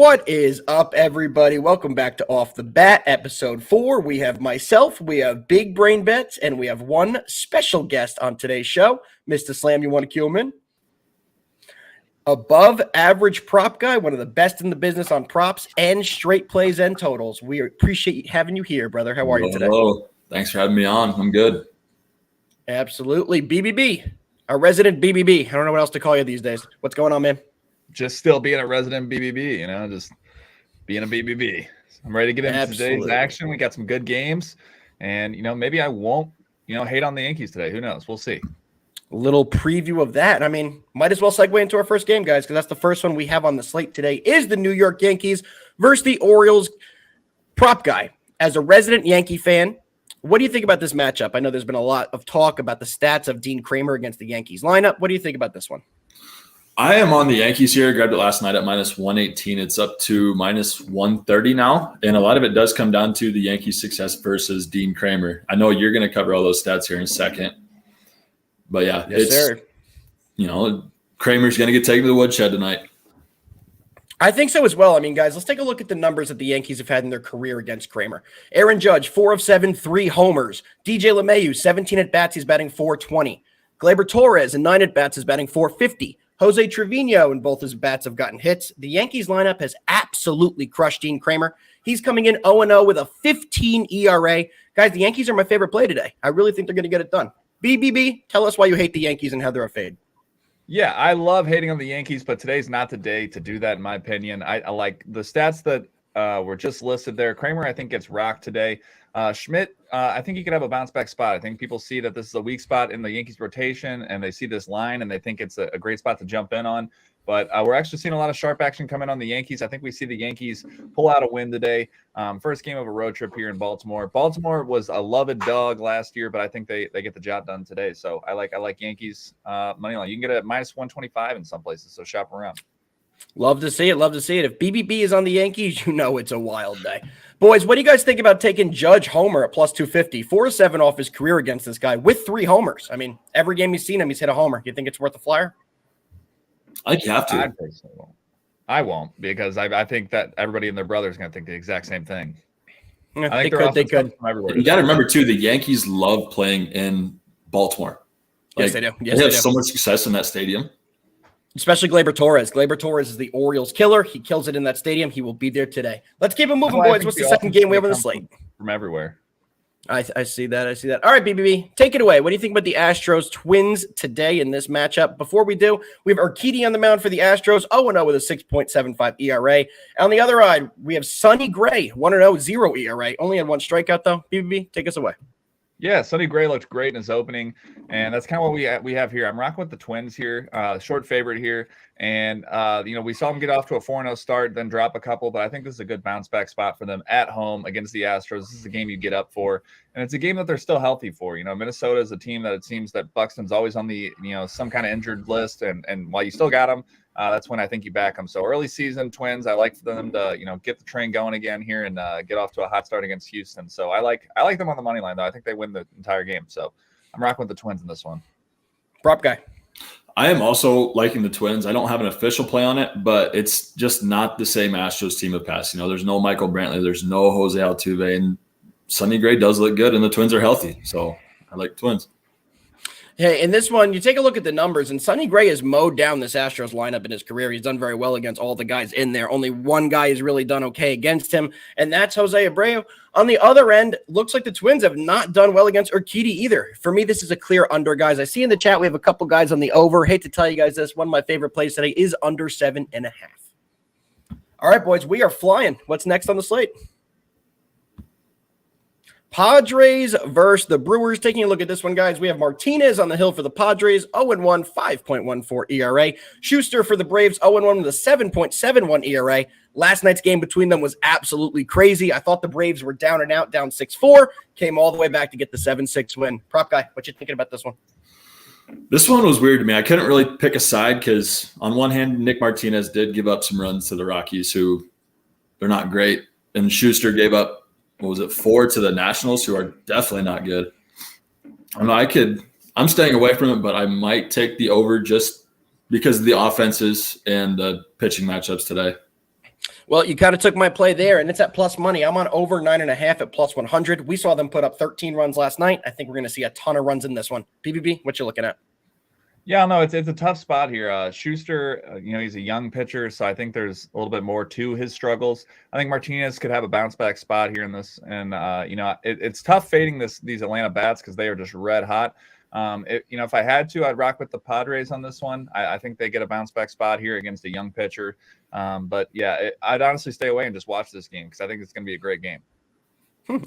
What is up, everybody? Welcome back to Off the Bat, episode 4. We have myself, we have Big Brain Bets, and we have one special guest on today's show. Mr. Slam, you want to cue him in? Above average prop guy, one of the best in the business on props and straight plays and totals. We appreciate having you here, brother. How are you today? Hello. Thanks for having me on. I'm good. Absolutely. BBB, our resident BBB. I don't know what else to call you these days. What's going on, man? Just still being a resident BBB, just being a BBB. I'm ready to get into today's action. We got some good games, and maybe I won't, hate on the Yankees today. Who knows? We'll see. A little preview of that. I mean, might as well segue into our first game, guys, because that's the first one we have on the slate today. Is the New York Yankees versus the Orioles. Prop guy, as a resident Yankee fan, what do you think about this matchup? I know there's been a lot of talk about the stats of Dean Kremer against the Yankees lineup. What do you think about this one? I am on the Yankees here. Grabbed it last night at minus 118. It's up to minus 130 now. And a lot of it does come down to the Yankees' success versus Dean Kremer. I know you're going to cover all those stats here in a second. But yeah, yes, sir. Kramer's going to get taken to the woodshed tonight. I think so as well. I mean, guys, let's take a look at the numbers that the Yankees have had in their career against Kremer. Aaron Judge, 4 of 7, 3 homers. DJ LeMahieu, 17 at-bats, he's batting .420. Gleyber Torres, in 9 at-bats, is batting .450. Jose Trevino in both his bats have gotten hits. The Yankees lineup has absolutely crushed Dean Kremer. He's coming in 0-0 with a 15 ERA. Guys, the Yankees are my favorite play today. I really think they're going to get it done. BBB, tell us why you hate the Yankees and how they're a fade. Yeah, I love hating on the Yankees, but today's not the day to do that, in my opinion. I like the stats that were just listed there. Kremer, I think, gets rocked today. Schmidt, I think he could have a bounce back spot. I think people see that this is a weak spot in the Yankees rotation, and they see this line and they think it's a great spot to jump in on. But we're actually seeing a lot of sharp action coming on the Yankees. I think we see the Yankees pull out a win today. First game of a road trip here in Baltimore. Baltimore was a loved dog last year, but I think they get the job done today. So I like Yankees money line. You can get it at minus 125 in some places, so shop around. Love to see it. Love to see it. If BBB is on the Yankees, it's a wild day. Boys, what do you guys think about taking Judge Homer at plus 250? 4 of 7 off his career against this guy with 3 homers. I mean, every game he's seen him, he's hit a homer. You think it's worth a flyer? I think you have to. I won't, because I think that everybody and their brother is going to think the exact same thing. Yeah, I think they could. You got to remember, too, the Yankees love playing in Baltimore. Yes, they do. They have so much success in that stadium. Especially Gleyber Torres. Gleyber Torres is the Orioles killer. He kills it in that stadium. He will be there today. Let's keep it moving, boys. What's the second game we have on the slate? From everywhere. I see that. All right, BBB, take it away. What do you think about the Astros Twins today in this matchup? Before we do, we have Urquidy on the mound for the Astros, 0-0 with a 6.75 ERA. On the other side, we have Sonny Gray, 1-0, 0 ERA. Only had 1 strikeout, though. BBB, take us away. Yeah, Sonny Gray looked great in his opening, and that's kind of what we have here. I'm rocking with the Twins here, short favorite here, and we saw them get off to a 4-0 start, then drop a couple, but I think this is a good bounce back spot for them at home against the Astros. This is a game you get up for, and it's a game that they're still healthy for. Minnesota is a team that it seems that Buxton's always on the some kind of injured list, and while you still got them, that's when I think you back them. So early season Twins, I like for them to get the train going again here and get off to a hot start against Houston. So I like them on the money line, though. I think they win the entire game. So I'm rocking with the Twins in this one. Prop guy. I am also liking the Twins. I don't have an official play on it, but it's just not the same Astros team of past. There's no Michael Brantley, there's no Jose Altuve, and Sonny Gray does look good, and the Twins are healthy. So I like the Twins. Hey, in this one, you take a look at the numbers, and Sonny Gray has mowed down this Astros lineup in his career. He's done very well against all the guys in there. Only one guy has really done okay against him, and that's Jose Abreu. On the other end, looks like the Twins have not done well against Urquidy either. For me, this is a clear under, guys. I see in the chat we have a couple guys on the over. Hate to tell you guys this. One of my favorite plays today is under 7.5. All right, boys, we are flying. What's next on the slate? Padres versus the Brewers. Taking a look at this one, guys, we have Martinez on the hill for the Padres, 0-1, 5.14 ERA. Schuster for the Braves, 0-1 with a 7.71 ERA. Last night's game between them was absolutely crazy. I thought the Braves were down and out, down 6-4, came all the way back to get the 7-6 win. Prop guy, what you thinking about this one? This one was weird to me. I couldn't really pick a side because on one hand, Nick Martinez did give up some runs to the Rockies, who they're not great. And Schuster gave up, 4 to the Nationals, who are definitely not good. I'm staying away from it, but I might take the over just because of the offenses and the pitching matchups today. Well, you kind of took my play there, and it's at plus money. I'm on over 9.5 at plus 100. We saw them put up 13 runs last night. I think we're going to see a ton of runs in this one. PBB, what you looking at? Yeah, no, it's a tough spot here. Schuster, he's a young pitcher, so I think there's a little bit more to his struggles. I think Martinez could have a bounce back spot here in this, and it's tough fading these Atlanta bats because they are just red hot. If I had to, I'd rock with the Padres on this one. I think they get a bounce back spot here against a young pitcher. But yeah, I'd honestly stay away and just watch this game because I think it's going to be a great game.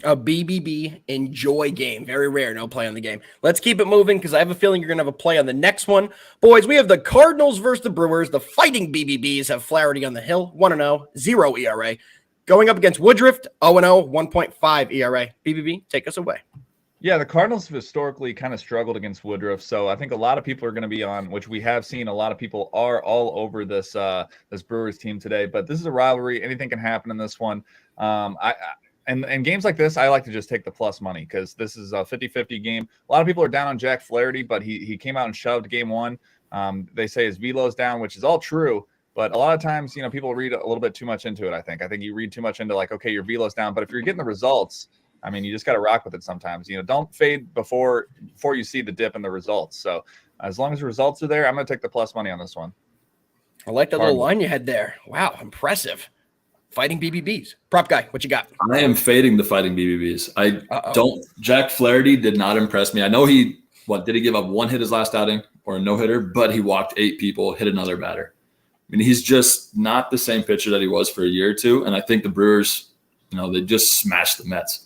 A BBB enjoy game. Very rare. No play on the game. Let's keep it moving because I have a feeling you're going to have a play on the next one. Boys, we have the Cardinals versus the Brewers. The Fighting BBBs have Flaherty on the hill. 1-0, 0 ERA. Going up against Woodruff, 0-0, 1.5 ERA. BBB, take us away. Yeah, the Cardinals have historically kind of struggled against Woodruff, so I think a lot of people are going to be on, which we have seen a lot of people are all over this Brewers team today. But this is a rivalry; anything can happen in this one. And games like this, I like to just take the plus money because this is a 50-50 game. A lot of people are down on Jack Flaherty, but he came out and shoved game one. They say his velo's down, which is all true. But a lot of times, people read a little bit too much into it, I think. I think you read too much into like, okay, your velo's down. But if you're getting the results, I mean, you just got to rock with it sometimes. Don't fade before you see the dip in the results. So as long as the results are there, I'm going to take the plus money on this one. I like that little line you had there. Wow, impressive. Fighting BBBs. Prop guy, what you got? I am fading the Fighting BBBs. Jack Flaherty did not impress me. I know did he give up one hit his last outing or a no-hitter, but he walked 8 people, hit another batter. I mean, he's just not the same pitcher that he was for a year or two. And I think the Brewers, they just smashed the Mets.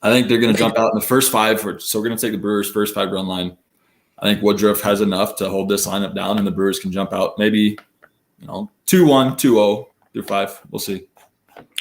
I think they're going to jump out in the first 5. So we're going to take the Brewers' first 5-run line. I think Woodruff has enough to hold this lineup down, and the Brewers can jump out maybe, 2-1, 2-0 through 5. We'll see.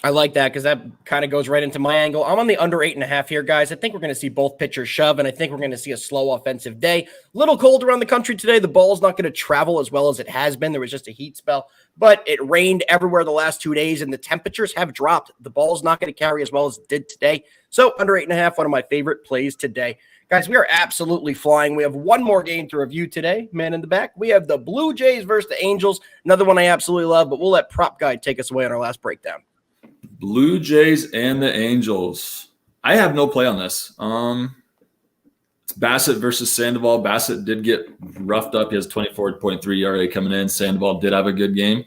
I like that because that kind of goes right into my angle. I'm on the under 8.5 here, guys. I think we're going to see both pitchers shove, and I think we're going to see a slow offensive day. Little cold around the country today. The ball's not going to travel as well as it has been. There was just a heat spell, but it rained everywhere the last 2 days, and the temperatures have dropped. The ball's not going to carry as well as it did today. So under 8.5, one of my favorite plays today. Guys, we are absolutely flying. We have one more game to review today. Man in the back. We have the Blue Jays versus the Angels. Another one I absolutely love, but we'll let Prop Guy take us away on our last breakdown. Blue Jays and the Angels. I have no play on this. It's Bassett versus Sandoval. Bassett did get roughed up. He has 24.3 ERA coming in. Sandoval did have a good game.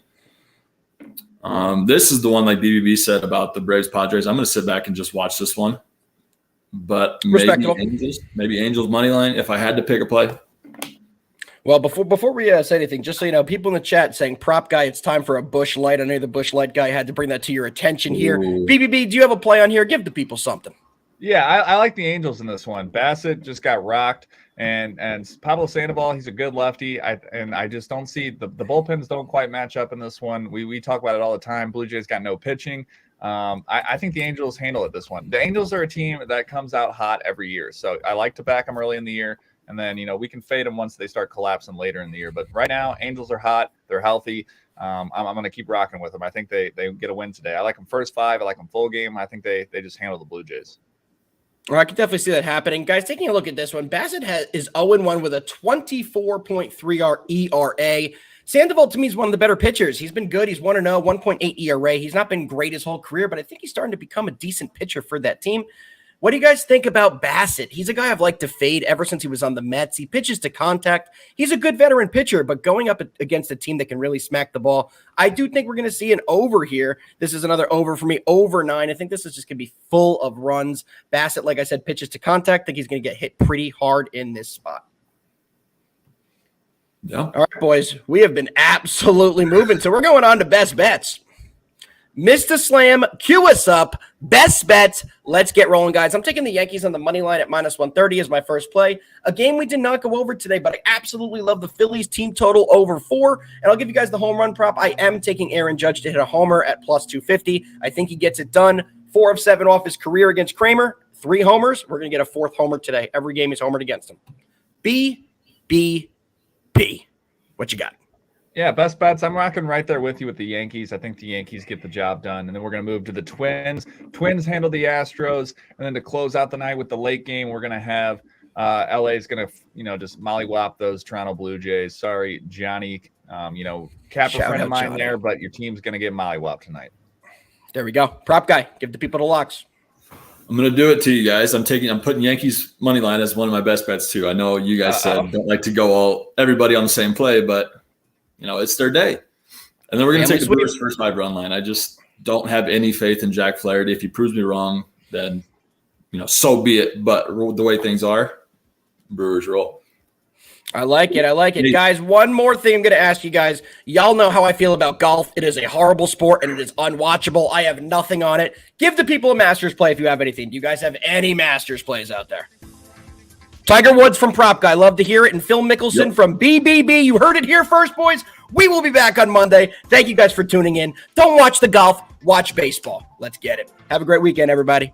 This is the one, like BBB said about the Braves Padres. I'm going to sit back and just watch this one. But maybe Angels money line if I had to pick a play. Well, before we say anything, just so you know, people in the chat saying, Prop Guy, it's time for a Busch Light. I know the Busch Light guy had to bring that to your attention here. Ooh. BBB, do you have a play on here? Give the people something. Yeah, I like the Angels in this one. Bassett just got rocked, and Pablo Sandoval, he's a good lefty. I just don't see the bullpens don't quite match up in this one. We talk about it all the time. Blue Jays got no pitching. I think the Angels handle it this one. The Angels are a team that comes out hot every year, so I like to back them early in the year, and then we can fade them once they start collapsing later in the year. But right now, Angels are hot. They're healthy. I'm going to keep rocking with them. I think they get a win today. I like them first 5. I like them full game. I think they just handle the Blue Jays. Well, I can definitely see that happening. Guys, taking a look at this one, Bassett is 0-1 with a 24.3 ERA. Sandoval, to me, is one of the better pitchers. He's been good. He's 1-0, 1.8 ERA. He's not been great his whole career, but I think he's starting to become a decent pitcher for that team. What do you guys think about Bassett? He's a guy I've liked to fade ever since he was on the Mets. He pitches to contact. He's a good veteran pitcher, but going up against a team that can really smack the ball, I do think we're going to see an over here. This is another over for me, over 9. I think this is just going to be full of runs. Bassett, like I said, pitches to contact. I think he's going to get hit pretty hard in this spot. Yeah. All right, boys, we have been absolutely moving. So we're going on to best bets. Mr. Slam, cue us up. Best bets. Let's get rolling, guys. I'm taking the Yankees on the money line at minus 130 as my first play. A game we did not go over today, but I absolutely love the Phillies team total over 4. And I'll give you guys the home run prop. I am taking Aaron Judge to hit a homer at plus 250. I think he gets it done. 4 of 7 off his career against Kramer. 3 homers. We're going to get a 4th homer today. Every game he's homered against him. B. What you got? Yeah, best bets. I'm rocking right there with you with the Yankees. I think the Yankees get the job done. And then we're going to move to the Twins. Twins handle the Astros. And then to close out the night with the late game, we're going to have LA is going to, just mollywop those Toronto Blue Jays. Sorry, Johnny. Cap a Shout friend of out, mine Johnny. there, but your team's going to get mollywopped tonight. There we go. Prop guy, give the people the locks. I'm going to do it to you guys. I'm putting Yankees money line as one of my best bets too. I know you guys said don't like to go everybody on the same play, but it's their day. And then we're going to take the Brewers first 5 run line. I just don't have any faith in Jack Flaherty. If he proves me wrong, then so be it. But the way things are, Brewers roll. I like it. Guys, one more thing I'm going to ask you guys. Y'all know how I feel about golf. It is a horrible sport, and it is unwatchable. I have nothing on it. Give the people a Masters play if you have anything. Do you guys have any Masters plays out there? Tiger Woods from Prop Guy. Love to hear it. And Phil Mickelson from BBB. You heard it here first, boys. We will be back on Monday. Thank you guys for tuning in. Don't watch the golf. Watch baseball. Let's get it. Have a great weekend, everybody.